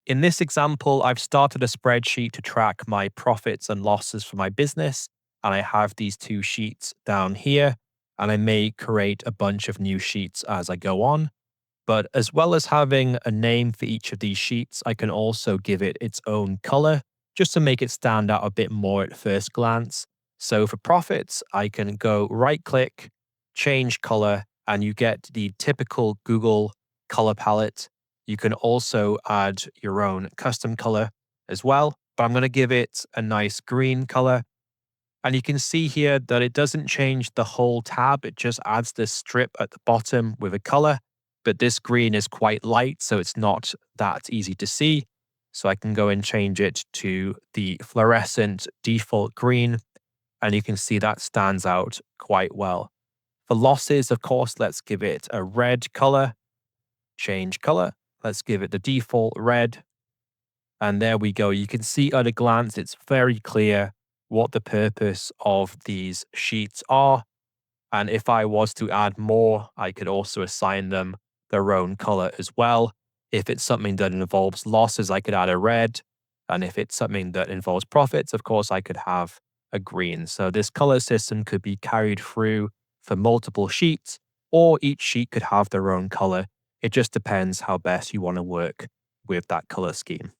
In this example, I've started a spreadsheet to track my profits and losses for my business. And I have these two sheets down here. And I may create a bunch of new sheets as I go on. But as well as having a name for each of these sheets, I can also give it its own color just to make it stand out a bit more at first glance. So for profits, I can go right click, change color, and you get the typical Google color palette. You can also add your own custom color as well, but I'm going to give it a nice green color. And you can see here that it doesn't change the whole tab. It just adds this strip at the bottom with a color. But this green is quite light, so it's not that easy to see. So I can go and change it to the fluorescent default green. And you can see that stands out quite well. For losses, of course, let's give it a red color. Change color. Let's give it the default red. And there we go. You can see at a glance, it's very clear what the purpose of these sheets are. And if I was to add more, I could also assign them their own color as well. If it's something that involves losses, I could add a red. And if it's something that involves profits, of course, I could have a green. So this color system could be carried through for multiple sheets, or each sheet could have their own color. It just depends how best you want to work with that color scheme.